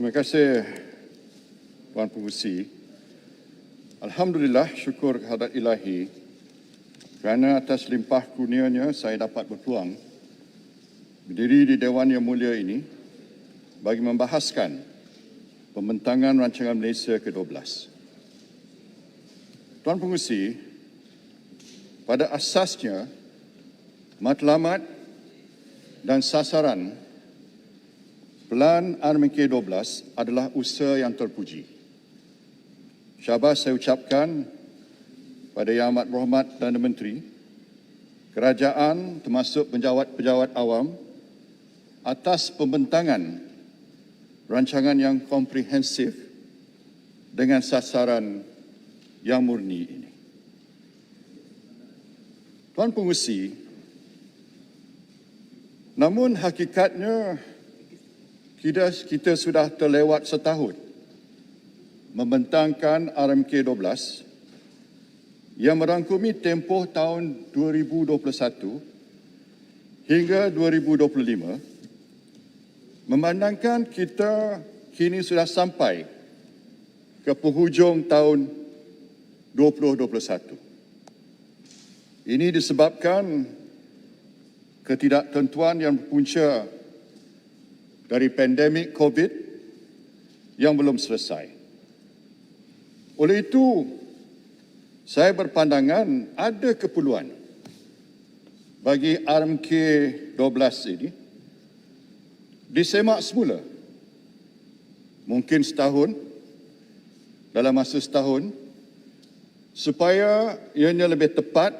Terima kasih Puan Pengerusi. Alhamdulillah, syukur kehadrat Ilahi kerana atas limpah kurnianya saya dapat berpeluang berdiri di Dewan Yang Mulia ini bagi membahaskan pembentangan rancangan Malaysia ke-12. Tuan Pengerusi, pada asasnya matlamat dan sasaran Pelan RMK12 adalah usaha yang terpuji. Syabas saya ucapkan pada Yang Amat Berhormat Perdana Menteri, kerajaan termasuk pejabat-pejabat awam atas pembentangan rancangan yang komprehensif dengan sasaran yang murni ini. Tuan Pengerusi, namun hakikatnya kita sudah terlewat setahun membentangkan RMK12 yang merangkumi tempoh tahun 2021 hingga 2025, memandangkan kita kini sudah sampai ke penghujung tahun 2021. Ini disebabkan ketidaktentuan yang berpunca dari pandemik COVID yang belum selesai. Oleh itu, saya berpandangan ada keperluan bagi RMK12 ini disemak semula. Mungkin setahun, dalam masa setahun, supaya ianya lebih tepat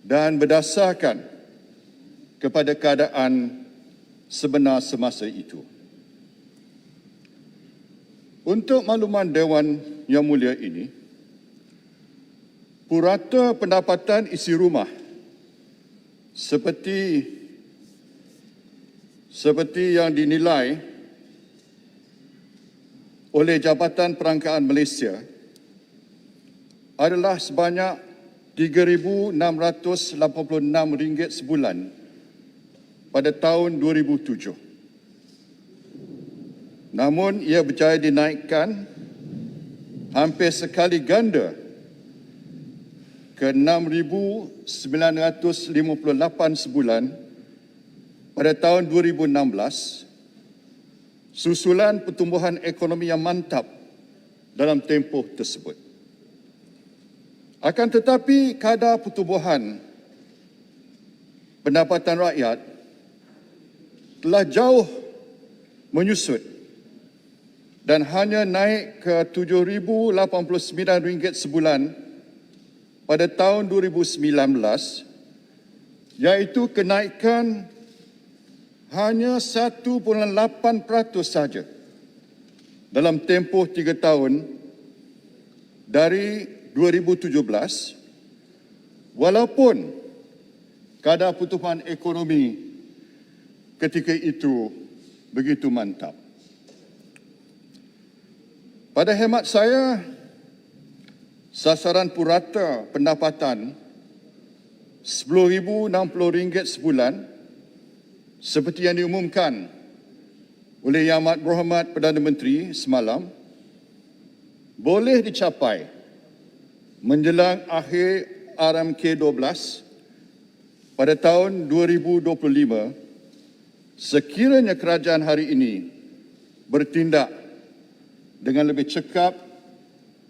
dan berdasarkan kepada keadaan sebenar semasa itu. Untuk makluman Dewan Yang Mulia ini, purata pendapatan isi rumah seperti yang dinilai oleh Jabatan Perangkaan Malaysia adalah sebanyak RM3,686 sebulan pada tahun 2007. Namun ia berjaya dinaikkan hampir sekali ganda ke RM6,958 sebulan pada tahun 2016, susulan pertumbuhan ekonomi yang mantap dalam tempoh tersebut. Akan tetapi kadar pertumbuhan pendapatan rakyat telah jauh menyusut dan hanya naik ke RM7,089 sebulan pada tahun 2019, iaitu kenaikan hanya 1.8% saja dalam tempoh 3 tahun dari 2017, walaupun kadar pertumbuhan ekonomi ketika itu begitu mantap. Pada hemat saya, sasaran purata pendapatan RM10,060 sebulan seperti yang diumumkan oleh Yang Amat Berhormat Perdana Menteri semalam boleh dicapai menjelang akhir RMK12 pada tahun 2025 sekiranya kerajaan hari ini bertindak dengan lebih cekap,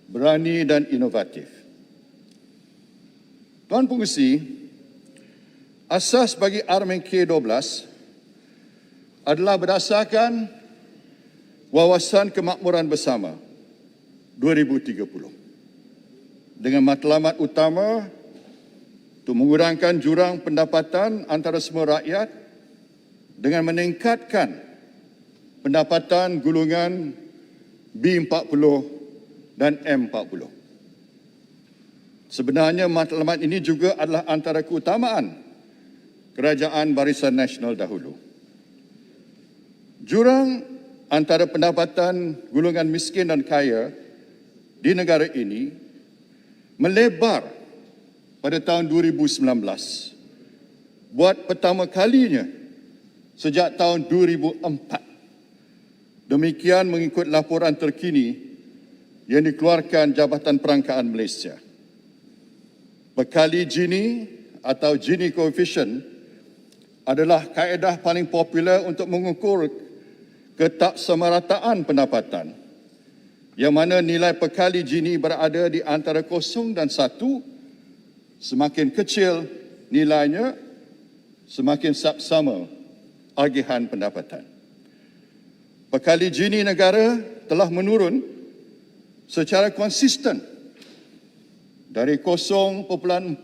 berani dan inovatif. Tuan Pengerusi, asas bagi RMK12 adalah berdasarkan Wawasan Kemakmuran Bersama 2030 dengan matlamat utama untuk mengurangkan jurang pendapatan antara semua rakyat dengan meningkatkan pendapatan golongan B40 dan M40. Sebenarnya matlamat ini juga adalah antara keutamaan Kerajaan Barisan Nasional dahulu. Jurang antara pendapatan golongan miskin dan kaya di negara ini melebar pada tahun 2019. Buat pertama kalinya sejak tahun 2004. Demikian mengikut laporan terkini yang dikeluarkan Jabatan Perangkaan Malaysia. Bekali Gini atau Gini Coefficient adalah kaedah paling popular untuk mengukur ketaksamarataan pendapatan, yang mana nilai pekali Gini berada di antara 0 dan 1. Semakin kecil nilainya, semakin saksama agihan pendapatan. Pekali Gini negara telah menurun secara konsisten dari 0.441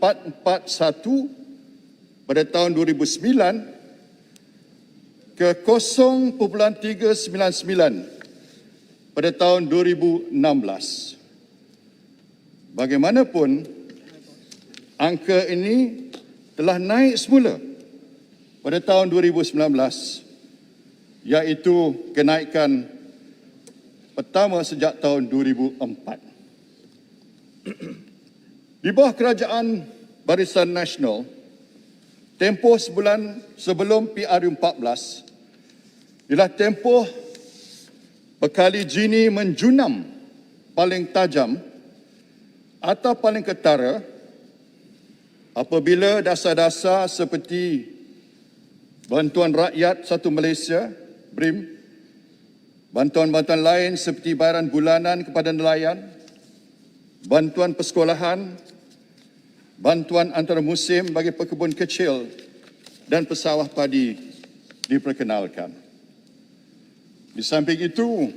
pada tahun 2009 ke 0.399 pada tahun 2016. Bagaimanapun, angka ini telah naik semula pada tahun 2019, iaitu kenaikan pertama sejak tahun 2004. Di bawah kerajaan Barisan Nasional, tempoh sebulan sebelum PRU14 ialah tempoh pekali Gini menjunam paling tajam atau paling ketara apabila dasar-dasar seperti Bantuan Rakyat Satu Malaysia, BRIM, bantuan-bantuan lain seperti bayaran bulanan kepada nelayan, bantuan persekolahan, bantuan antara musim bagi pekebun kecil dan pesawah padi diperkenalkan. Di samping itu,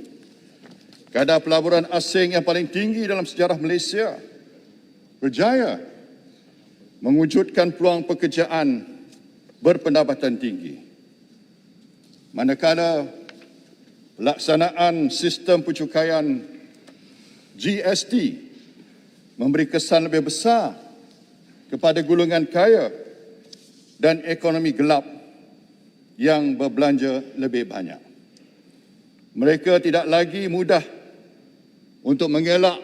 kadar pelaburan asing yang paling tinggi dalam sejarah Malaysia berjaya mewujudkan peluang pekerjaan berpendapatan tinggi. Manakala pelaksanaan sistem pencukaian GST memberi kesan lebih besar kepada golongan kaya dan ekonomi gelap yang berbelanja lebih banyak. Mereka tidak lagi mudah untuk mengelak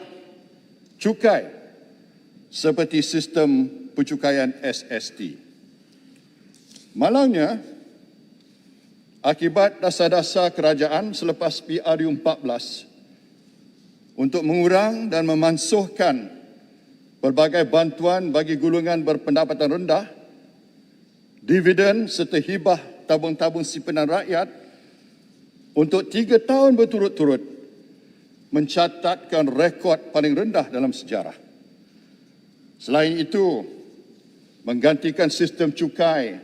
cukai seperti sistem pencukaian SST. Malangnya, akibat dasar-dasar kerajaan selepas PRU14 untuk mengurang dan memansuhkan pelbagai bantuan bagi golongan berpendapatan rendah, dividen serta hibah tabung-tabung simpanan rakyat untuk 3 tahun berturut-turut mencatatkan rekod paling rendah dalam sejarah. Selain itu, menggantikan sistem cukai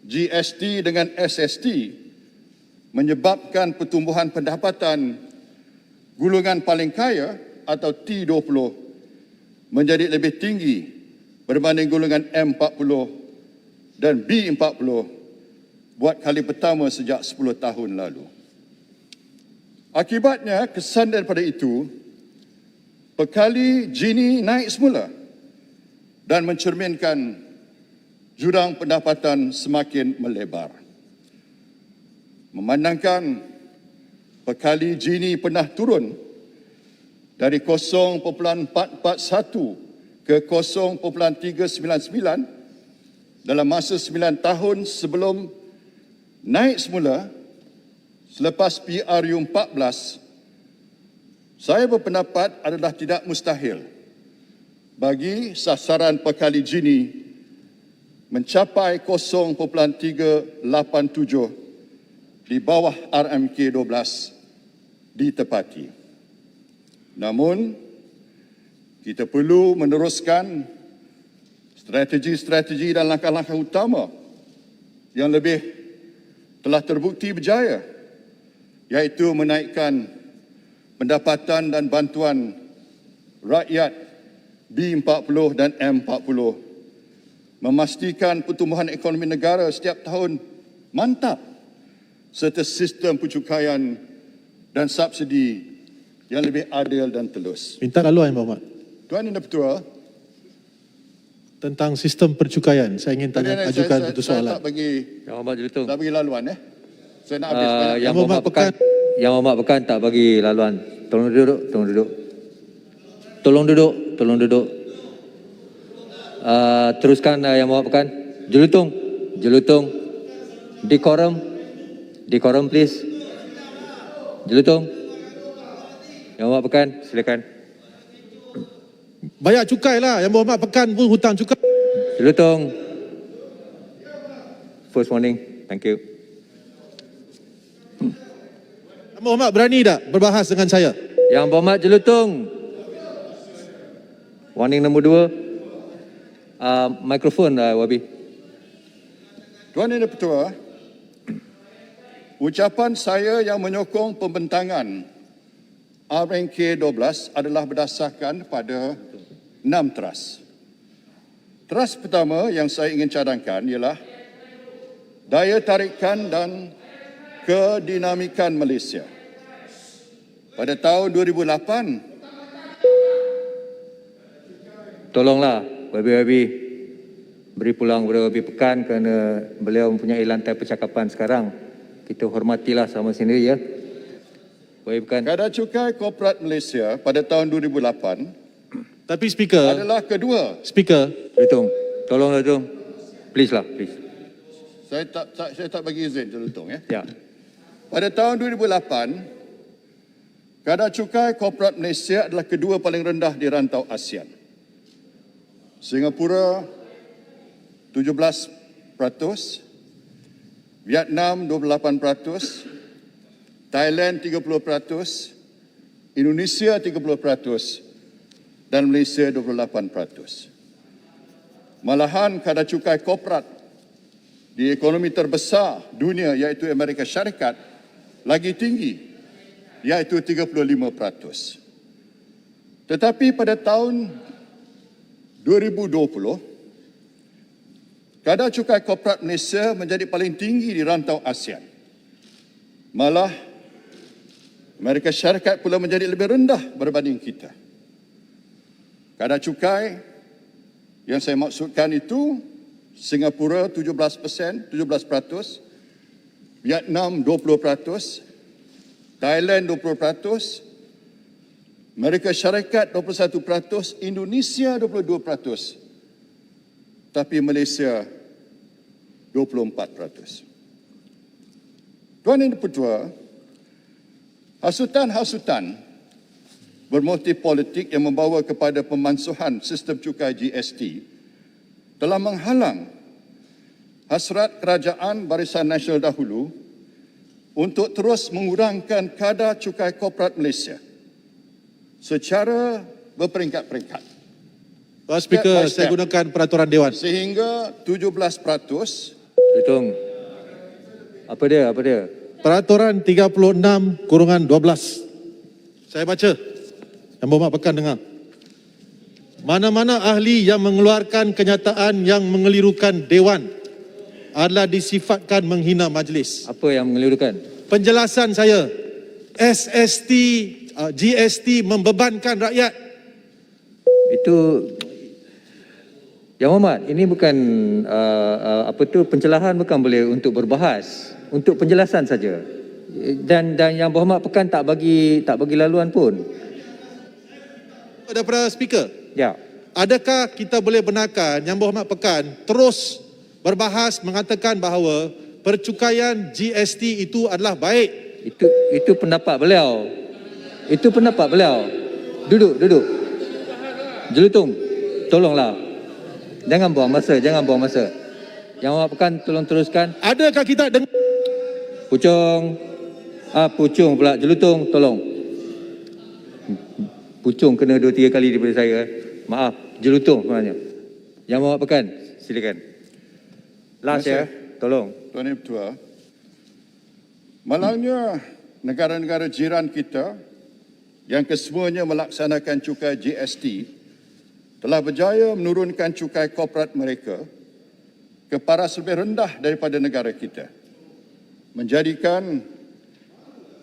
GST dengan SST menyebabkan pertumbuhan pendapatan golongan paling kaya atau T20 menjadi lebih tinggi berbanding golongan M40 dan B40 buat kali pertama sejak 10 tahun lalu. Akibatnya, kesan daripada itu, pekali Gini naik semula dan mencerminkan jurang pendapatan semakin melebar. Memandangkan pekali Gini pernah turun dari 0.441 ke 0.399 dalam masa 9 tahun sebelum naik semula selepas PRU14, saya berpendapat adalah tidak mustahil bagi sasaran pekali Gini mencapai 0.387 di bawah RMK 12 ditepati. Namun, kita perlu meneruskan strategi-strategi dan langkah-langkah utama yang lebih telah terbukti berjaya, iaitu menaikkan pendapatan dan bantuan rakyat B40 dan M40, memastikan pertumbuhan ekonomi negara setiap tahun mantap, serta sistem pencukaian dan subsidi yang lebih adil dan telus. Minta laluan, Pak Ahmad. Tuan Yang Dipertua, tentang sistem percukaian, saya ingin ajukan satu soalan. Saya tak bagi, Yang Hormat Jelutong. tak bagi laluan. Saya nak habis banyak. Yang Hormat Pekan tak bagi laluan. Tolong duduk, tolong duduk. Tolong duduk, tolong duduk. Teruskan Yang Hormat Pekan. Jelutong. Decorum please. Jelutong. Yang Berhormat Pekan, silakan. Bayar cukai lah. Yang Berhormat Pekan pun hutang cukai. Jelutong. First warning. Thank you. Yang Berhormat berani tak berbahas dengan saya? Yang Berhormat Jelutong. Warning nombor 2. Mikrofon, Wabi. Tuan Yang Dipertua, ucapan saya yang menyokong pembentangan RNK 12 adalah berdasarkan pada 6 teras. Teras pertama yang saya ingin cadangkan ialah daya tarikan dan kedinamikan Malaysia. Pada tahun 2008, Tolonglah Wabi beri pulang kepada Wabi Pekan kerana beliau mempunyai lantai percakapan sekarang. Kita hormatilah sama sendiri ya. Wabi Pekan. kadar cukai korporat Malaysia pada tahun 2008 Tapi Speaker, adalah kedua. Speaker, Jelutong. Tolonglah Jelutong. Please lah, please. Saya tak bagi izin Jelutong ya. Ya. Pada tahun 2008, kadar cukai korporat Malaysia adalah kedua paling rendah di rantau ASEAN. Singapura 17%, Vietnam 28%, Thailand 30%, Indonesia 30%, dan Malaysia 28%. Malahan kadar cukai korporat di ekonomi terbesar dunia iaitu Amerika Syarikat lagi tinggi iaitu 35%. Tetapi pada tahun 2020, kadar cukai korporat Malaysia menjadi paling tinggi di rantau ASEAN. Malah Amerika Syarikat pula menjadi lebih rendah berbanding kita. Kadar cukai yang saya maksudkan itu Singapura 17%, Vietnam 20%, Thailand 20%, Amerika Syarikat 21%, Indonesia 22%, tapi Malaysia 24%. Tuan Yang Dipertua, hasutan-hasutan bermotif politik yang membawa kepada pemansuhan sistem cukai GST telah menghalang hasrat kerajaan Barisan Nasional dahulu untuk terus mengurangkan kadar cukai korporat Malaysia secara berperingkat-peringkat. Tuan Speaker, saya gunakan peraturan Dewan. Sehingga 17%. Jelutong. Apa dia? Peraturan 36/12. Saya baca. Yang Berhormat Pekan dengar. Mana-mana ahli yang mengeluarkan kenyataan yang mengelirukan Dewan adalah disifatkan menghina majlis. Apa yang mengelirukan? Penjelasan saya, GST membebankan rakyat. Itu Yang Berhormat, ini bukan pencelahan, bukan boleh untuk berbahas, untuk penjelasan saja. Dan Yang Berhormat Pekan tak bagi laluan pun. Daripada Speaker, Ya. adakah kita boleh benarkan Yang Berhormat Pekan terus berbahas mengatakan bahawa percukaian GST itu adalah baik? Itu pendapat beliau. Itu pendapat beliau. Duduk. Jelutong, tolonglah. Jangan buang masa. Yang Berhormat Pekan tolong teruskan. Adakah kita dengar? Pucung pula. Jelutong, tolong. Pucung kena 2-3 kali daripada saya. Maaf, Jelutong sebenarnya. Yang Berhormat Pekan, silakan. Last ya, tolong. Tuan Yang Dipertua, malangnya negara-negara jiran kita yang kesemuanya melaksanakan cukai GST telah berjaya menurunkan cukai korporat mereka ke paras lebih rendah daripada negara kita, menjadikan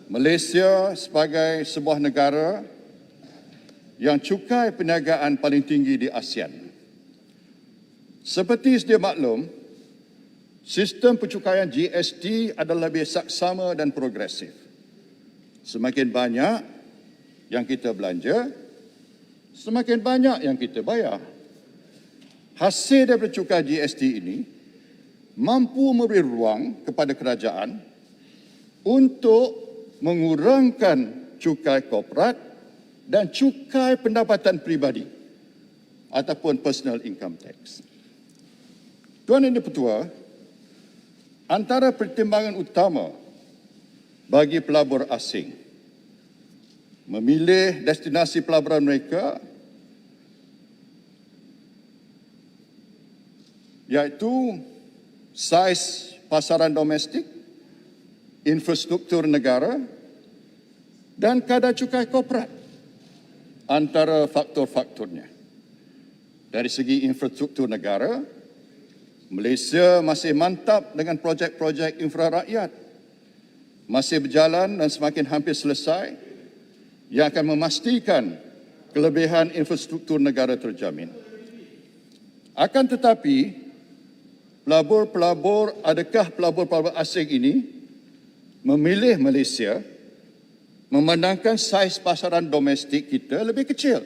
Malaysia sebagai sebuah negara yang cukai perniagaan paling tinggi di ASEAN. Seperti sedia maklum, sistem pencukaian GST adalah lebih saksama dan progresif. Semakin banyak yang kita belanja, semakin banyak yang kita bayar. Hasil daripada cukai GST ini mampu memberi ruang kepada kerajaan untuk mengurangkan cukai korporat dan cukai pendapatan peribadi ataupun personal income tax. Tuan Yang Di-Pertua, antara pertimbangan utama bagi pelabur asing memilih destinasi pelaburan mereka iaitu saiz pasaran domestik, infrastruktur negara dan kadar cukai korporat antara faktor-faktornya. Dari segi infrastruktur negara, Malaysia masih mantap dengan projek-projek infra rakyat, masih berjalan dan semakin hampir selesai yang akan memastikan kelebihan infrastruktur negara terjamin. Akan tetapi, adakah pelabur-pelabur asing ini memilih Malaysia memandangkan saiz pasaran domestik kita lebih kecil,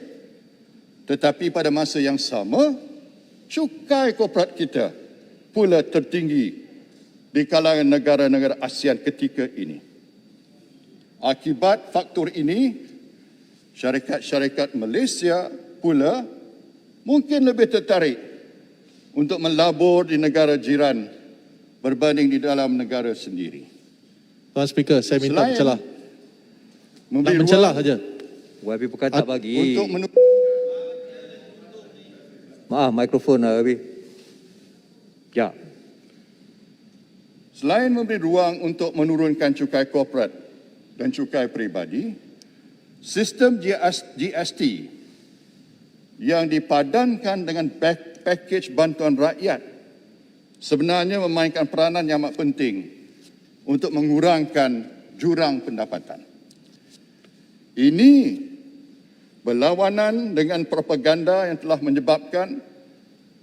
tetapi pada masa yang sama, cukai korporat kita pula tertinggi di kalangan negara-negara ASEAN ketika ini. Akibat faktor ini, syarikat-syarikat Malaysia pula mungkin lebih tertarik untuk melabur di negara jiran berbanding di dalam negara sendiri. Tuan Speaker, saya minta mencelah. Nak Memberi mencelah ruang saja. YB Pekan tak bagi. untuk Maaf, mikrofon YB. Ya. Selain memberi ruang untuk menurunkan cukai korporat dan cukai peribadi, sistem GST yang dipadankan dengan pakej bantuan rakyat sebenarnya memainkan peranan yang amat penting untuk mengurangkan jurang pendapatan. Ini berlawanan dengan propaganda yang telah menyebabkan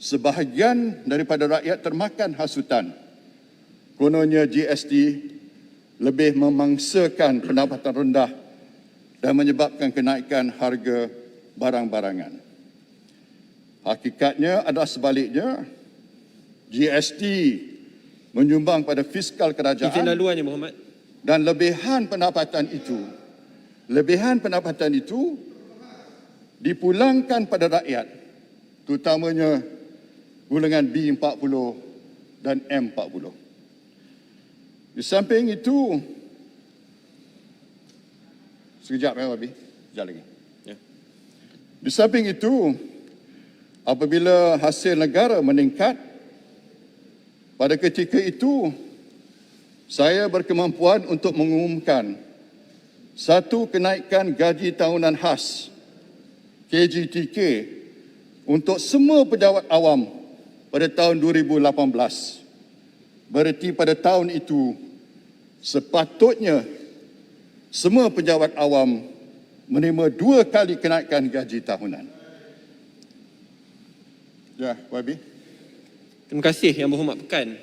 sebahagian daripada rakyat termakan hasutan. Kononnya GST lebih memangsakan pendapatan rendah dan menyebabkan kenaikan harga barang-barangan. Hakikatnya adalah sebaliknya, GST menyumbang pada fiskal kerajaan Izin laluannya, Muhammad. dan lebihan pendapatan itu dipulangkan pada rakyat, terutamanya golongan B40 dan M40. Di samping itu, sekejap Wabi, sekejap lagi. Ya. Di samping itu, apabila hasil negara meningkat, pada ketika itu saya berkemampuan untuk mengumumkan satu kenaikan gaji tahunan khas KGTK untuk semua pejabat awam pada tahun 2018. Berarti pada tahun itu sepatutnya semua pejabat awam menerima 2 kali kenaikan gaji tahunan. Ya, YB. Terima kasih Yang Berhormat Pekan.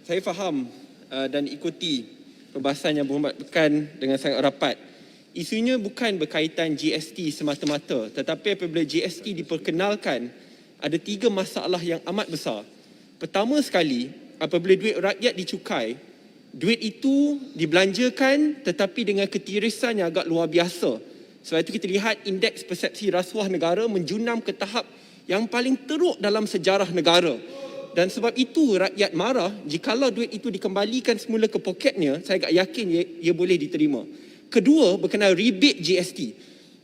Saya faham dan ikuti perbahasan Yang Berhormat Pekan dengan sangat rapat. Isunya bukan berkaitan GST semata-mata, tetapi apabila GST diperkenalkan, ada 3 masalah yang amat besar. Pertama sekali, apabila duit rakyat dicukai, duit itu dibelanjakan tetapi dengan ketirisan yang agak luar biasa. Sebab itu kita lihat indeks persepsi rasuah negara menjunam ke tahap yang paling teruk dalam sejarah negara. Dan sebab itu rakyat marah jikalau duit itu dikembalikan semula ke poketnya, saya agak yakin ia boleh diterima. Kedua, berkenaan rebate GST,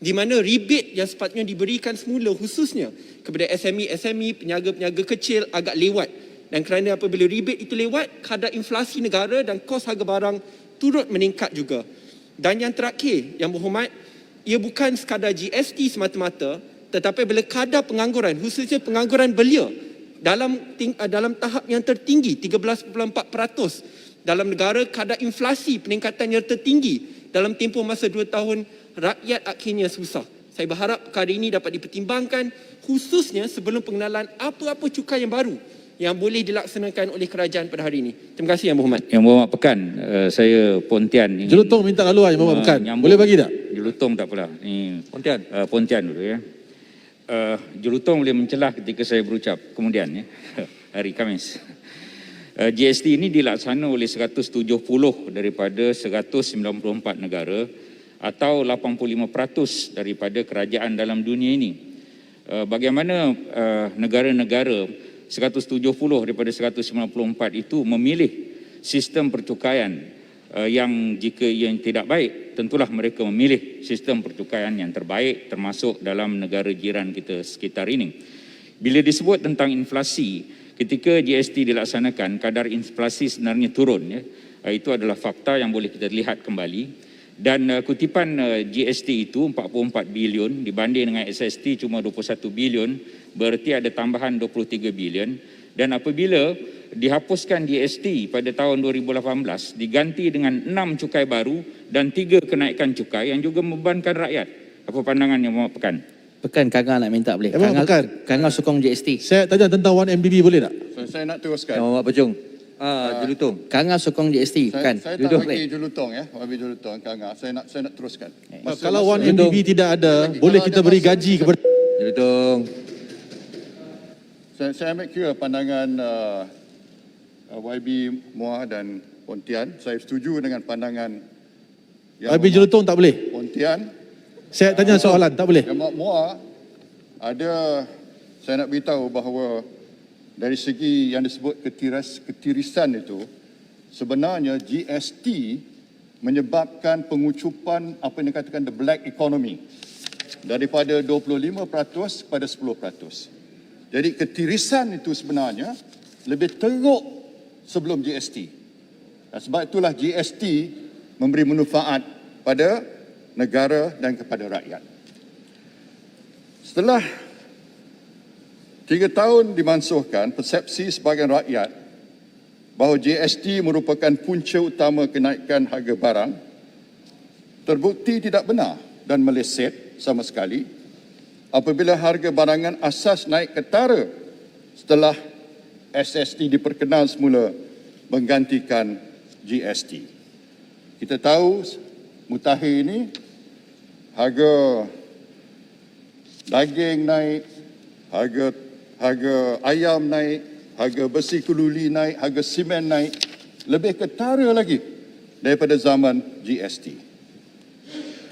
di mana rebate yang sepatutnya diberikan semula khususnya kepada SME, peniaga-peniaga kecil agak lewat. Dan kerana apabila rebate itu lewat, kadar inflasi negara dan kos harga barang turut meningkat juga. Dan yang terakhir, Yang Berhormat, ia bukan sekadar GST semata-mata, tetapi bila kadar pengangguran, khususnya pengangguran belia, dalam tahap yang tertinggi, 13.4%. Dalam negara, kadar inflasi peningkatan yang tertinggi dalam tempoh masa 2 tahun, rakyat akhirnya susah. Saya berharap perkara ini dapat dipertimbangkan, khususnya sebelum pengenalan apa-apa cukai yang baru yang boleh dilaksanakan oleh kerajaan pada hari ini. Terima kasih Yang Berhormat. Yang Berhormat Pekan, saya Pontian. Jelutong minta laluan Yang Berhormat Pekan. Boleh bagi tak? Jelutong tak apalah. Ni Pontian. Pontian dulu ya. Jelutong boleh mencelah ketika saya berucap kemudian ya. Hari Khamis. GST ini dilaksana oleh 170 daripada 194 negara atau 85% daripada kerajaan dalam dunia ini. Bagaimana negara-negara 170 daripada 194 itu memilih sistem percukaian yang jika yang tidak baik, tentulah mereka memilih sistem percukaian yang terbaik termasuk dalam negara jiran kita sekitar ini. Bila disebut tentang inflasi, ketika GST dilaksanakan, kadar inflasi sebenarnya turun. Ya. Itu adalah fakta yang boleh kita lihat kembali. Dan kutipan GST itu 44 bilion dibanding dengan SST cuma 21 bilion, berarti ada tambahan 23 bilion. Dan apabila dihapuskan GST pada tahun 2018, diganti dengan 6 cukai baru dan 3 kenaikan cukai yang juga membebankan rakyat. Apa pandangan yang Muhammad Pekan? Pekan Kanga nak minta boleh. Abang Pekan. Kanga sokong GST. Saya tanya tentang 1MDB boleh tak? So, saya nak teruskan. Yang Muhammad Pejung. Julutong. Kanga sokong GST. Pekan. Saya tak bagi julutong ya, bagi julutong Kanga. Saya nak teruskan. Kalau 1MDB tidak ada, boleh kita beri gaji kepada Julutong. Saya ambil kira pandangan YB Muar dan Pontian. Saya setuju dengan pandangan YB Jelutong tak boleh. Pontian. Saya tanya soalan, tak boleh. Yang Muar ada, saya nak beritahu bahawa dari segi yang disebut ketirisan itu, sebenarnya GST menyebabkan pengucupan apa yang dikatakan the black economy daripada 25% kepada 10%. Jadi ketirisan itu sebenarnya lebih teruk sebelum GST. Dan sebab itulah GST memberi manfaat pada negara dan kepada rakyat. Setelah 3 tahun dimansuhkan, persepsi sebahagian rakyat bahawa GST merupakan punca utama kenaikan harga barang terbukti tidak benar dan meleset sama sekali apabila harga barangan asas naik ketara setelah SST diperkenal semula menggantikan GST. Kita tahu mutakhir ini harga daging naik, harga ayam naik, harga besi keluli naik, harga simen naik, lebih ketara lagi daripada zaman GST.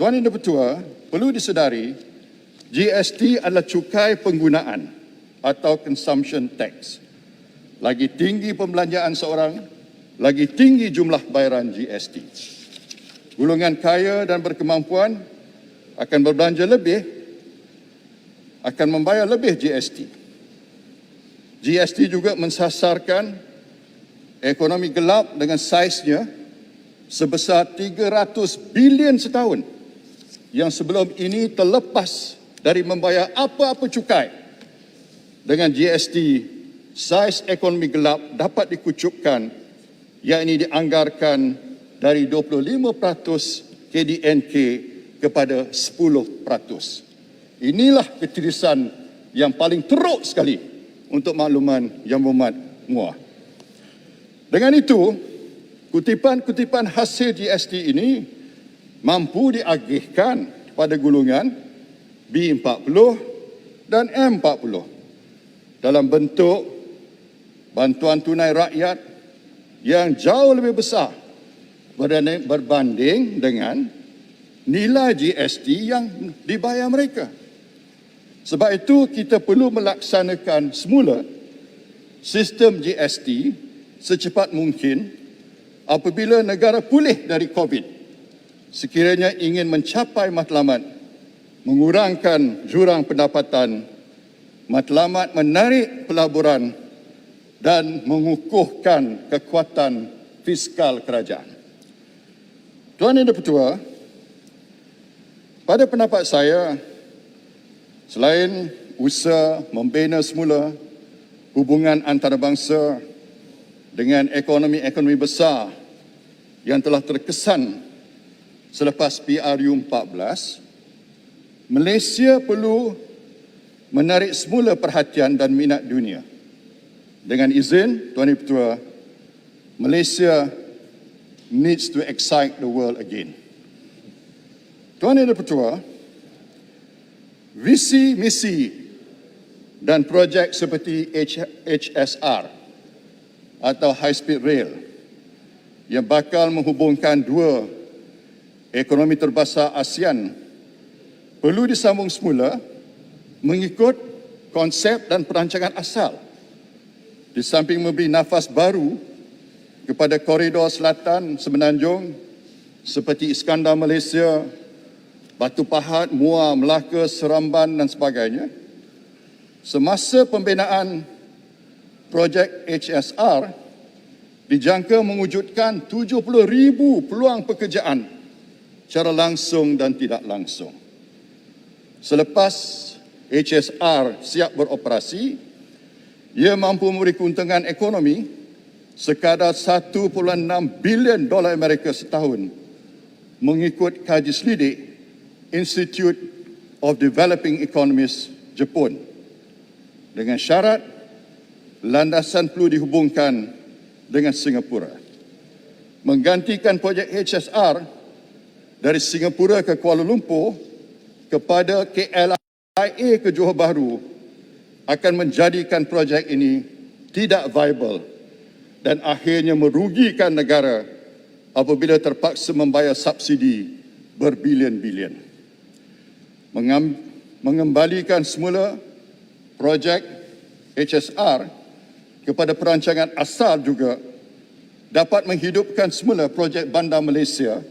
Tuan Yang Dipertua, perlu disedari GST adalah cukai penggunaan atau consumption tax. Lagi tinggi pembelanjaan seorang, lagi tinggi jumlah bayaran GST. Golongan kaya dan berkemampuan akan berbelanja lebih, akan membayar lebih GST. GST juga mensasarkan ekonomi gelap dengan saiznya sebesar 300 bilion setahun yang sebelum ini terlepas dari membayar apa-apa cukai. Dengan GST, saiz ekonomi gelap dapat dikucupkan, yakni dianggarkan dari 25% KDNK kepada 10%. Inilah ketirisan yang paling teruk sekali untuk makluman Yang Berhormat Muar. Dengan itu, kutipan-kutipan hasil GST ini mampu diagihkan pada golongan B40 dan M40 dalam bentuk bantuan tunai rakyat yang jauh lebih besar berbanding dengan nilai GST yang dibayar mereka. Sebab itu kita perlu melaksanakan semula sistem GST secepat mungkin apabila negara pulih dari COVID. Sekiranya ingin mencapai matlamat mengurangkan jurang pendapatan, matlamat menarik pelaburan dan mengukuhkan kekuatan fiskal kerajaan. Tuan Yang Dipertua, pada pendapat saya, selain usaha membina semula hubungan antarabangsa dengan ekonomi-ekonomi besar yang telah terkesan selepas PRU 14, Malaysia perlu menarik semula perhatian dan minat dunia. Dengan izin, Tuan Yang Dipertua, Malaysia needs to excite the world again. Tuan Yang Dipertua, visi misi dan projek seperti HSR atau high speed rail yang bakal menghubungkan dua ekonomi terbesar ASEAN perlu disambung semula mengikut konsep dan perancangan asal, di samping memberi nafas baru kepada koridor selatan Semenanjung seperti Iskandar Malaysia, Batu Pahat, Muar, Melaka, Seremban dan sebagainya. Semasa pembinaan projek HSR dijangka mewujudkan 70,000 peluang pekerjaan secara langsung dan tidak langsung. Selepas HSR siap beroperasi, ia mampu memberi keuntungan ekonomi sekadar $1.6 bilion Amerika setahun mengikut kaji selidik Institute of Developing Economies Jepun. Dengan syarat landasan perlu dihubungkan dengan Singapura. Menggantikan projek HSR dari Singapura ke Kuala Lumpur kepada KLIA ke Johor Bahru akan menjadikan projek ini tidak viable dan akhirnya merugikan negara apabila terpaksa membayar subsidi berbilion-bilion. Mengembalikan semula projek HSR kepada perancangan asal juga dapat menghidupkan semula projek Bandar Malaysia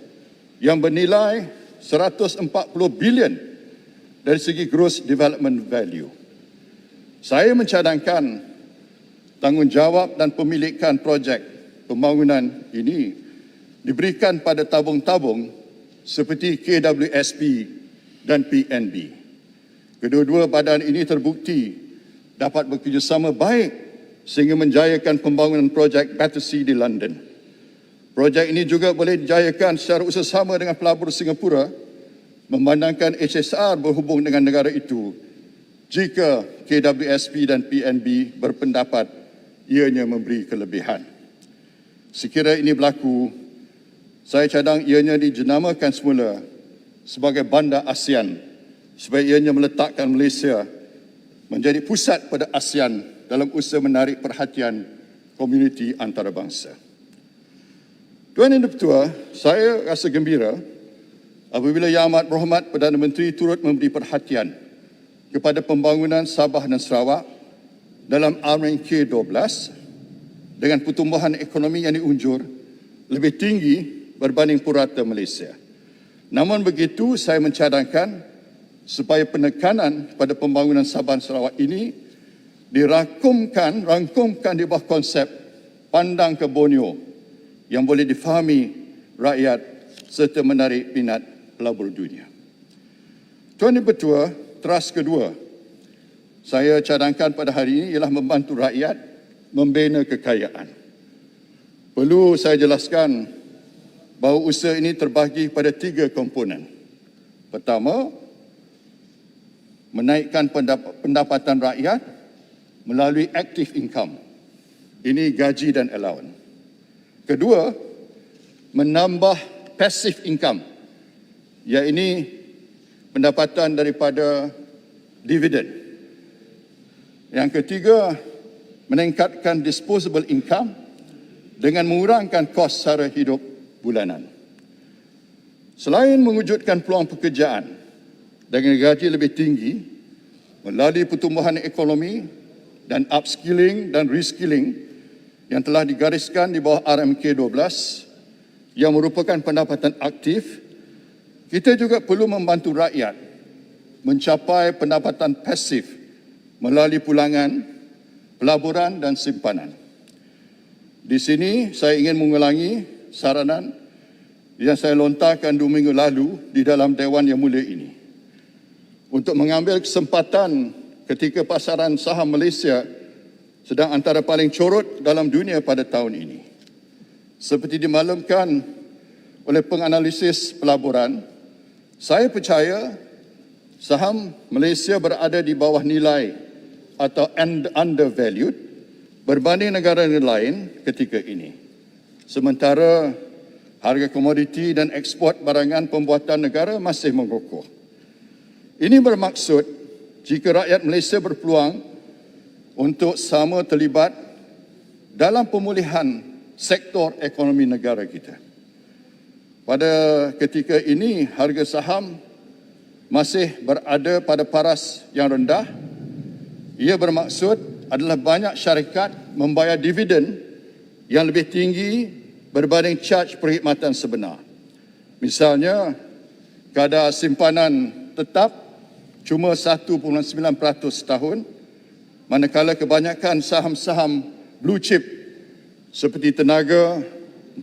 yang bernilai 140 bilion dari segi gross development value. Saya mencadangkan tanggungjawab dan pemilikan projek pembangunan ini diberikan pada tabung-tabung seperti KWSP dan PNB. Kedua-dua badan ini terbukti dapat bekerjasama baik sehingga menjayakan pembangunan projek Battersea di London. Projek ini juga boleh dijayakan secara usaha-sama dengan pelabur Singapura memandangkan HSR berhubung dengan negara itu jika KWSP dan PNB berpendapat ianya memberi kelebihan. Sekira ini berlaku, saya cadang ianya dijenamakan semula sebagai bandar ASEAN supaya ianya meletakkan Malaysia menjadi pusat pada ASEAN dalam usaha menarik perhatian komuniti antarabangsa. Tuan Yang Dipertua, saya rasa gembira apabila Yang Amat Berhormat Perdana Menteri turut memberi perhatian kepada pembangunan Sabah dan Sarawak dalam RMK12 dengan pertumbuhan ekonomi yang diunjur lebih tinggi berbanding purata Malaysia. Namun begitu, saya mencadangkan supaya penekanan pada pembangunan Sabah dan Sarawak ini dirangkumkan di bawah konsep pandang ke Borneo yang boleh difahami rakyat serta menarik minat pelabur dunia. Tuan Yang Dipertua, teras kedua saya cadangkan pada hari ini ialah membantu rakyat membina kekayaan. Perlu saya jelaskan bahawa usaha ini terbahagi pada 3 komponen. Pertama, menaikkan pendapatan rakyat melalui active income. Ini gaji dan allowance. Kedua, menambah passive income, iaitu pendapatan daripada dividen. Yang ketiga, meningkatkan disposable income dengan mengurangkan kos sara hidup bulanan. Selain mewujudkan peluang pekerjaan dengan gaji lebih tinggi melalui pertumbuhan ekonomi dan upskilling dan reskilling yang telah digariskan di bawah RMK12 yang merupakan pendapatan aktif, kita juga perlu membantu rakyat mencapai pendapatan pasif melalui pulangan, pelaburan dan simpanan. Di sini saya ingin mengulangi saranan yang saya lontarkan 2 minggu lalu di dalam Dewan Yang Mulia ini. Untuk mengambil kesempatan ketika pasaran saham Malaysia sedang antara paling corot dalam dunia pada tahun ini. Seperti dimaklumkan oleh penganalisis pelaburan, saya percaya saham Malaysia berada di bawah nilai atau undervalued berbanding negara lain ketika ini. Sementara harga komoditi dan ekspor barangan pembuatan negara masih mengukuh. Ini bermaksud jika rakyat Malaysia berpeluang untuk sama terlibat dalam pemulihan sektor ekonomi negara kita. Pada ketika ini, harga saham masih berada pada paras yang rendah. Ia bermaksud adalah banyak syarikat membayar dividen yang lebih tinggi berbanding charge perkhidmatan sebenar. Misalnya, kadar simpanan tetap cuma 1.9% setahun, manakala kebanyakan saham-saham blue chip seperti Tenaga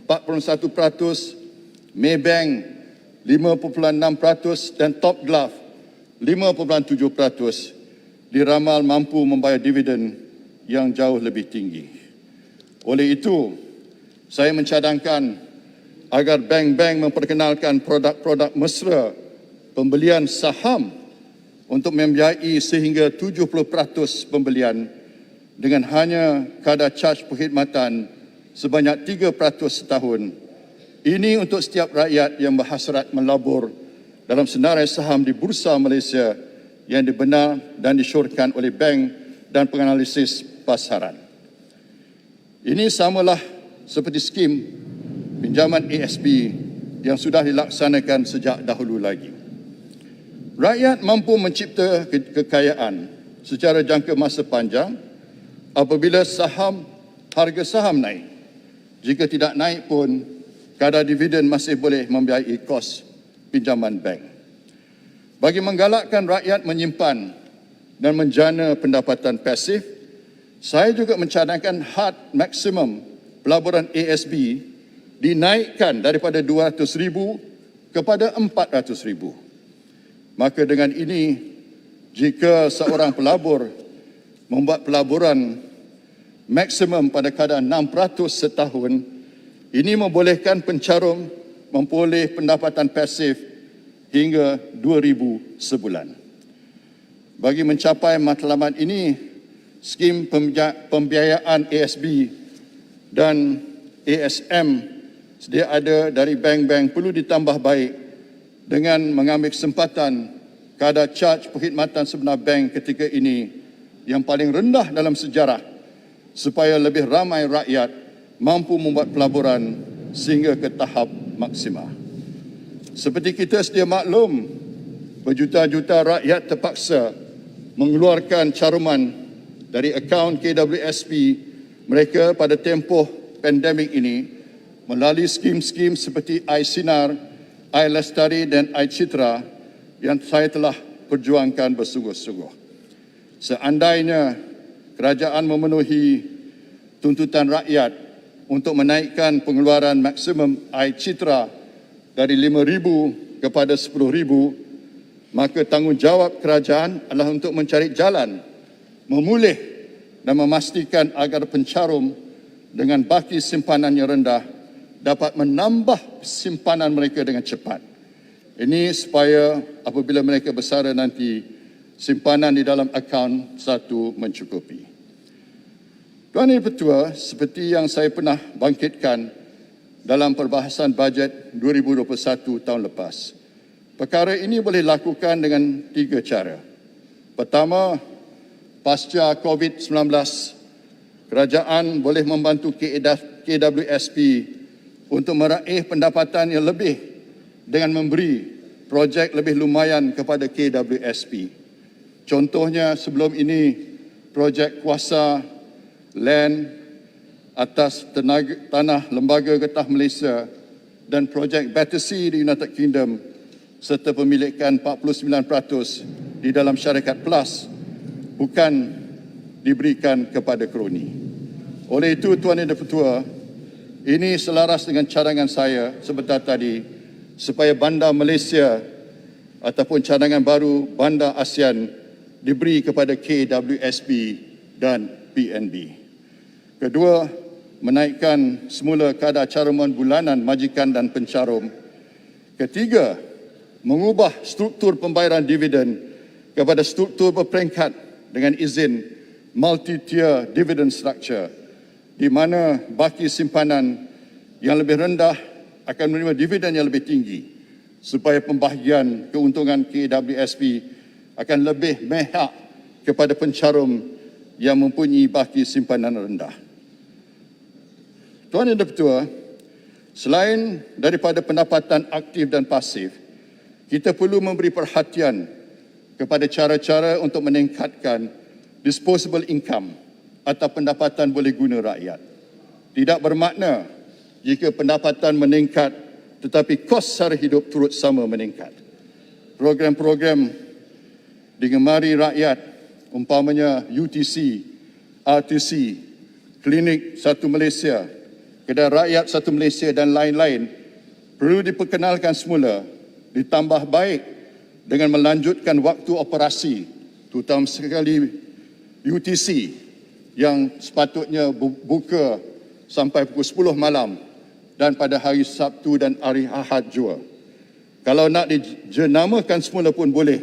41%, Maybank 5.6% dan Top Glove 5.7% diramal mampu membayar dividen yang jauh lebih tinggi. Oleh itu, saya mencadangkan agar bank-bank memperkenalkan produk-produk mesra pembelian saham untuk membiayai sehingga 70% pembelian dengan hanya kadar caj perkhidmatan sebanyak 3% setahun. Ini untuk setiap rakyat yang berhasrat melabur dalam senarai saham di Bursa Malaysia yang dibenar dan disyorkan oleh bank dan penganalisis pasaran. Ini samalah seperti skim pinjaman ASB yang sudah dilaksanakan sejak dahulu lagi. Rakyat mampu mencipta kekayaan secara jangka masa panjang apabila harga saham naik. Jika tidak naik pun, kadar dividen masih boleh membiayai kos pinjaman bank. Bagi menggalakkan rakyat menyimpan dan menjana pendapatan pasif, saya juga mencadangkan had maksimum pelaburan ASB dinaikkan daripada 200,000 kepada 400,000. Maka dengan ini, jika seorang pelabur membuat pelaburan maksimum pada kadar 6% setahun, ini membolehkan pencarum memperoleh pendapatan pasif hingga 2,000 sebulan. Bagi mencapai matlamat ini, skim pembiayaan ASB dan ASM sedia ada dari bank-bank perlu ditambah baik dengan mengambil kesempatan kadar caj perkhidmatan sebenar bank ketika ini yang paling rendah dalam sejarah supaya lebih ramai rakyat mampu membuat pelaburan sehingga ke tahap maksimal. Seperti kita sedia maklum, berjuta-juta rakyat terpaksa mengeluarkan caruman dari akaun KWSP mereka pada tempoh pandemik ini melalui skim-skim seperti iSinar, iLestari dan iCitra yang saya telah perjuangkan bersungguh-sungguh. Seandainya kerajaan memenuhi tuntutan rakyat untuk menaikkan pengeluaran maksimum iCitra dari 5,000 kepada 10,000, maka tanggungjawab kerajaan adalah untuk mencari jalan memulih dan memastikan agar pencarum dengan baki simpanan yang rendah dapat menambah simpanan mereka dengan cepat. Ini supaya apabila mereka bersara nanti, simpanan di dalam akaun satu mencukupi. Tuan Yang Pertua, seperti yang saya pernah bangkitkan dalam perbahasan bajet 2021 tahun lepas, perkara ini boleh dilakukan dengan 3 cara. Pertama, pasca COVID-19, kerajaan boleh membantu KWSP untuk meraih pendapatan yang lebih dengan memberi projek lebih lumayan kepada KWSP. Contohnya sebelum ini, projek kuasa land atas tanah Lembaga Getah Malaysia dan projek Battersea di United Kingdom serta pemilikan 49% di dalam syarikat Plus bukan diberikan kepada kroni. Oleh itu, Tuan Yang Pertua, ini selaras dengan cadangan saya sebentar tadi supaya Bandar Malaysia ataupun cadangan baru Bandar ASEAN diberi kepada KWSP dan PNB. Kedua, menaikkan semula kadar caruman bulanan majikan dan pencarum. Ketiga, mengubah struktur pembayaran dividen kepada struktur berperingkat dengan izin multi-tier dividend structure, di mana baki simpanan yang lebih rendah akan menerima dividen yang lebih tinggi supaya pembahagian keuntungan KWSP akan lebih mihak kepada pencarum yang mempunyai baki simpanan rendah. Tuan Yang Dipertua, selain daripada pendapatan aktif dan pasif, kita perlu memberi perhatian kepada cara-cara untuk meningkatkan disposable income atau pendapatan boleh guna rakyat. Tidak bermakna jika pendapatan meningkat tetapi kos sara hidup turut sama meningkat. Program-program digemari rakyat umpamanya UTC, RTC, Klinik Satu Malaysia, Kedai Rakyat Satu Malaysia dan lain-lain perlu diperkenalkan semula, ditambah baik dengan melanjutkan waktu operasi, terutama sekali UTC yang sepatutnya buka sampai pukul 10 malam dan pada hari Sabtu dan hari Ahad juga. Kalau nak dijenamakan semula pun boleh.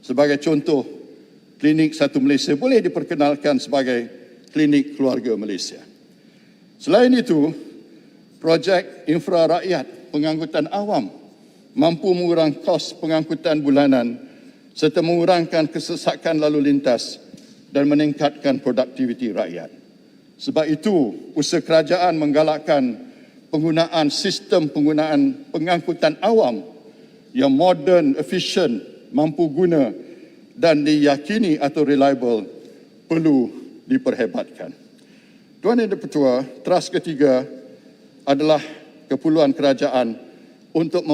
Sebagai contoh, Klinik Satu Malaysia boleh diperkenalkan sebagai Klinik Keluarga Malaysia. Selain itu, projek infra rakyat pengangkutan awam mampu mengurang kos pengangkutan bulanan serta mengurangkan kesesakan lalu lintas dan meningkatkan produktiviti rakyat. Sebab itu, usaha kerajaan menggalakkan penggunaan sistem penggunaan pengangkutan awam yang moden, efisien, mampu guna dan diyakini atau reliable perlu diperhebatkan. Tuan Yang Dipertua, teras ketiga adalah keperluan kerajaan untuk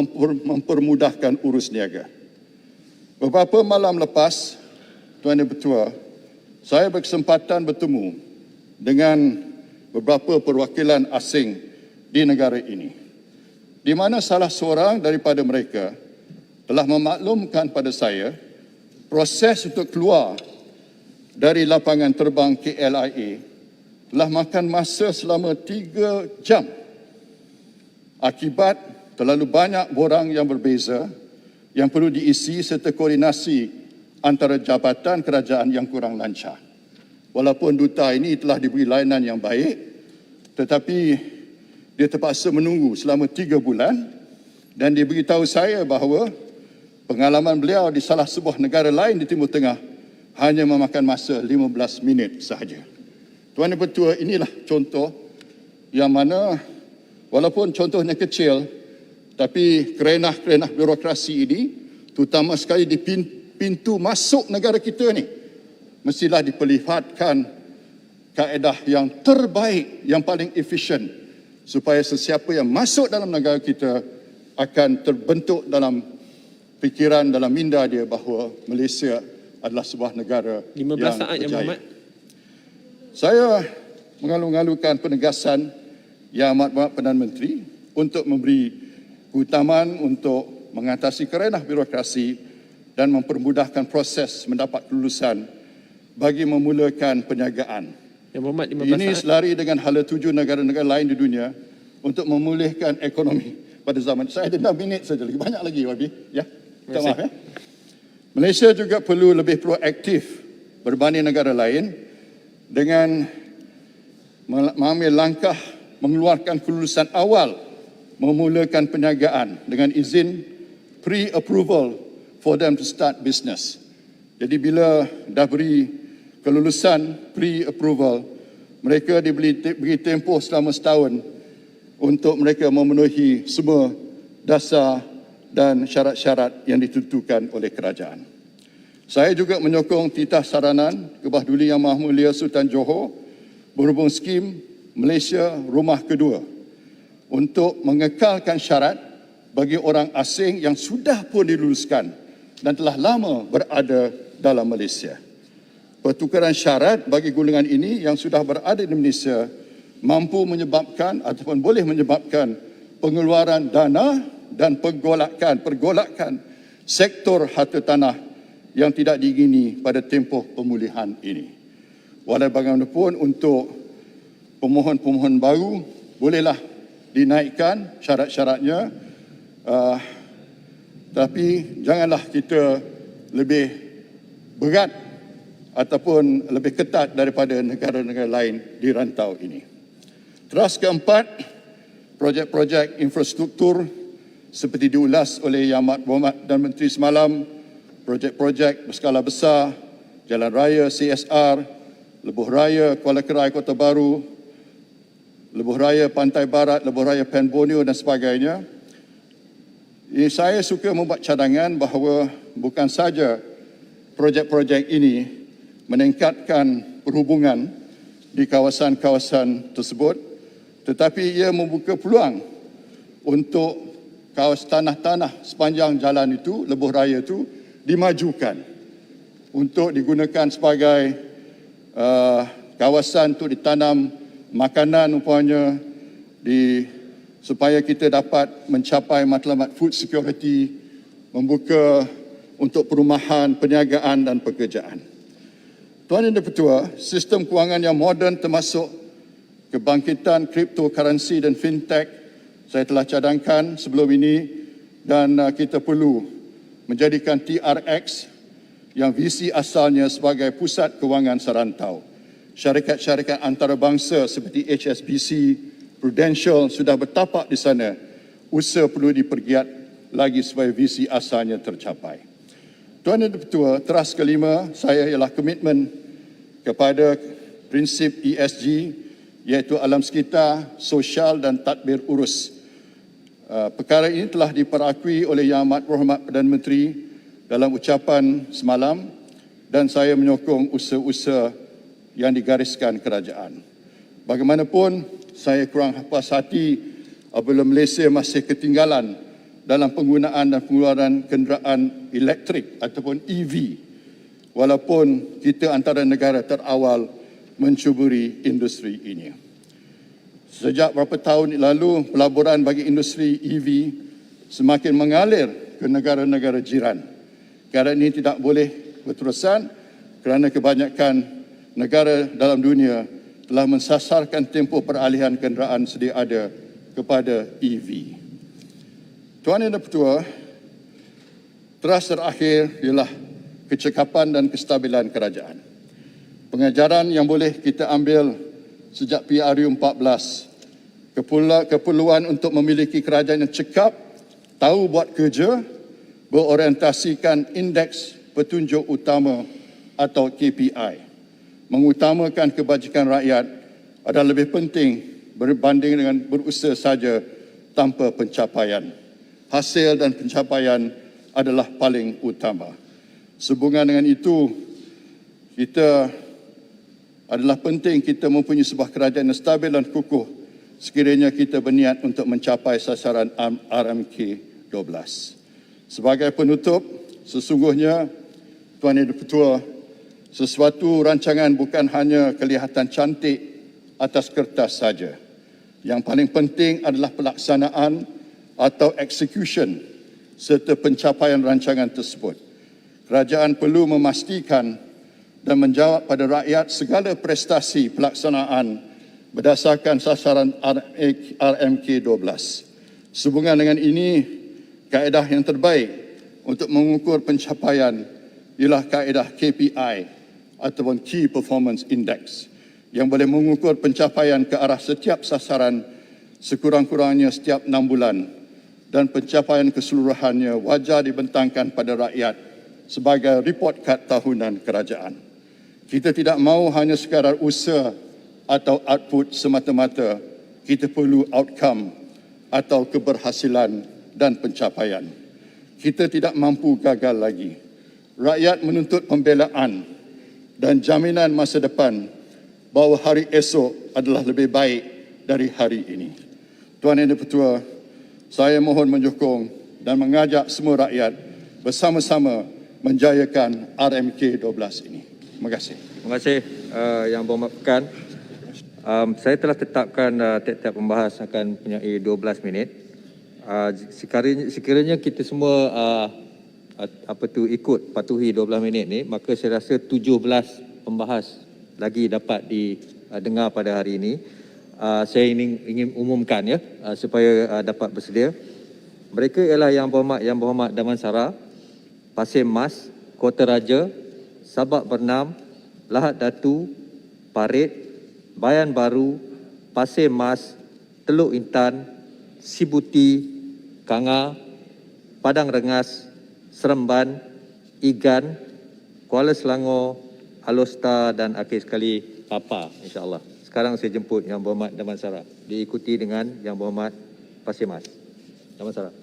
mempermudahkan urus niaga. Beberapa malam lepas, Tuan Yang Dipertua, saya berkesempatan bertemu dengan beberapa perwakilan asing di negara ini, di mana salah seorang daripada mereka telah memaklumkan pada saya proses untuk keluar dari lapangan terbang KLIA telah makan masa selama 3 jam akibat terlalu banyak borang yang berbeza yang perlu diisi serta koordinasi antara jabatan kerajaan yang kurang lancar. Walaupun duta ini telah diberi layanan yang baik, tetapi dia terpaksa menunggu selama 3 bulan dan dia beritahu saya bahawa pengalaman beliau di salah sebuah negara lain di Timur Tengah hanya memakan masa 15 minit sahaja. Tuan Yang Dipertua, inilah contoh yang mana walaupun contohnya kecil, tapi kerenah-kerenah birokrasi ini, terutama sekali di pintu masuk negara kita ni, mestilah diperlihatkan kaedah yang terbaik, yang paling efisien supaya sesiapa yang masuk dalam negara kita akan terbentuk dalam fikiran, dalam minda dia bahawa Malaysia adalah sebuah negara 15 yang saat berjaya. Yang Berhormat. Saya mengalu-alukan penegasan Yang Amat Perdana Menteri untuk memberi keutamaan untuk mengatasi kerenah birokrasi dan mempermudahkan proses mendapat kelulusan bagi memulakan perniagaan. Yang Berhormat 15 Ini saat. selari dengan hala tuju negara-negara lain di dunia untuk memulihkan ekonomi pada zaman. Saya ada 6 minit saja, lagi banyak lagi, Wabi. Ya, minta maaf ya. Malaysia juga perlu lebih proaktif berbanding negara lain dengan mengambil langkah mengeluarkan kelulusan awal memulakan perniagaan dengan izin pre-approval for them to start business. Jadi bila dah beri kelulusan pre-approval, mereka diberi tempoh selama setahun untuk mereka memenuhi semua dasar dan syarat-syarat yang ditentukan oleh kerajaan. Saya juga menyokong titah saranan Kebah Duli Yang Maha Mulia Sultan Johor berhubung skim Malaysia Rumah Kedua untuk mengekalkan syarat bagi orang asing yang sudah pun diluluskan dan telah lama berada dalam Malaysia. Pertukaran syarat bagi golongan ini yang sudah berada di Malaysia mampu menyebabkan ataupun boleh menyebabkan pengeluaran dana dan pergolakan sektor harta tanah yang tidak diingini pada tempoh pemulihan ini. Walau bagaimanapun untuk pemohon-pemohon baru bolehlah dinaikkan syarat-syaratnya, tapi janganlah kita lebih berat ataupun lebih ketat daripada negara-negara lain di rantau ini. Teras keempat, projek-projek infrastruktur seperti diulas oleh Yang Amat Berhormat dan Menteri semalam, projek-projek berskala besar, jalan raya CSR, lebuh raya Kuala Kerai Kota Baru, lebuh raya Pantai Barat, lebuh raya Pen Borneo dan sebagainya. Saya suka membuat cadangan bahawa bukan saja projek-projek ini meningkatkan perhubungan di kawasan-kawasan tersebut, tetapi ia membuka peluang untuk kawasan tanah-tanah sepanjang jalan itu, lebuh raya itu, dimajukan untuk digunakan sebagai kawasan untuk ditanam makanan umpamanya, supaya kita dapat mencapai matlamat food security, membuka untuk perumahan, perniagaan dan pekerjaan. Tuan Yang Di-Pertua, sistem kewangan yang moden termasuk kebangkitan cryptocurrency dan fintech, saya telah cadangkan sebelum ini, dan kita perlu menjadikan TRX yang visi asalnya sebagai pusat kewangan serantau. Syarikat-syarikat antarabangsa seperti HSBC, Prudential sudah bertapak di sana. Usaha perlu dipergiat lagi supaya visi asalnya tercapai. Tuan Yang Di-Pertua, teras kelima saya ialah komitmen kepada prinsip ESG, iaitu alam sekitar, sosial dan tadbir urus. Perkara ini telah diperakui oleh Yang Amat Berhormat Perdana Menteri dalam ucapan semalam, dan saya menyokong usaha-usaha yang digariskan kerajaan. Bagaimanapun, saya kurang puas hati apabila Malaysia masih ketinggalan dalam penggunaan dan pengeluaran kenderaan elektrik ataupun EV, walaupun kita antara negara terawal mencuburi industri ini. Sejak beberapa tahun lalu, pelaburan bagi industri EV semakin mengalir ke negara-negara jiran. Keadaan ini tidak boleh berterusan kerana kebanyakan negara dalam dunia telah mensasarkan tempoh peralihan kenderaan sedia ada kepada EV. Tuan Yang Di-Pertua, teras terakhir ialah kecekapan dan kestabilan kerajaan. Pengajaran yang boleh kita ambil sejak PRU 14, keperluan untuk memiliki kerajaan yang cekap, tahu buat kerja, berorientasikan indeks petunjuk utama atau KPI. Mengutamakan kebajikan rakyat adalah lebih penting berbanding dengan berusaha saja tanpa pencapaian. Hasil dan pencapaian adalah paling utama. Sehubungan dengan itu, kita adalah penting kita mempunyai sebuah kerajaan yang stabil dan kukuh sekiranya kita berniat untuk mencapai sasaran RMK 12. Sebagai penutup, sesungguhnya Tuan Yang Di-Pertua, sesuatu rancangan bukan hanya kelihatan cantik atas kertas saja. Yang paling penting adalah pelaksanaan atau execution serta pencapaian rancangan tersebut. Kerajaan perlu memastikan dan menjawab pada rakyat segala prestasi pelaksanaan berdasarkan sasaran RMK 12. Sehubungan dengan ini, kaedah yang terbaik untuk mengukur pencapaian ialah kaedah KPI ataupun Key Performance Index yang boleh mengukur pencapaian ke arah setiap sasaran sekurang-kurangnya setiap 6 bulan, dan pencapaian keseluruhannya wajar dibentangkan pada rakyat sebagai report kad tahunan kerajaan. Kita tidak mahu hanya sekadar usaha atau output semata-mata, kita perlu outcome atau keberhasilan dan pencapaian. Kita tidak mampu gagal lagi. Rakyat menuntut pembelaan dan jaminan masa depan bahawa hari esok adalah lebih baik dari hari ini. Tuan Yang Di-Pertua, saya mohon menyokong dan mengajak semua rakyat bersama-sama menjayakan RMK 12 ini. Terima kasih. Terima kasih Yang Berhormat Pekan. Saya telah tetapkan tiap-tiap pembahas akan mempunyai 12 minit. Sekiranya kita semua ikut patuhi 12 minit ni, maka saya rasa 17 pembahas lagi dapat didengar pada hari ini. Saya ingin umumkan supaya dapat bersedia. Mereka ialah Yang Berhormat Damansara, Pasir Mas, Kota Raja, Sabak Bernam, Lahad Datu, Parit, Bayan Baru, Pasir Mas, Teluk Intan, Sibuti, Kanga, Padang Rengas, Seremban, Igan, Kuala Selangor, Alor Setar dan akhir sekali Papa, insya-Allah. Sekarang saya jemput Yang Berhormat Damansara. Diikuti dengan Yang Berhormat Pasir Mas. Damansara.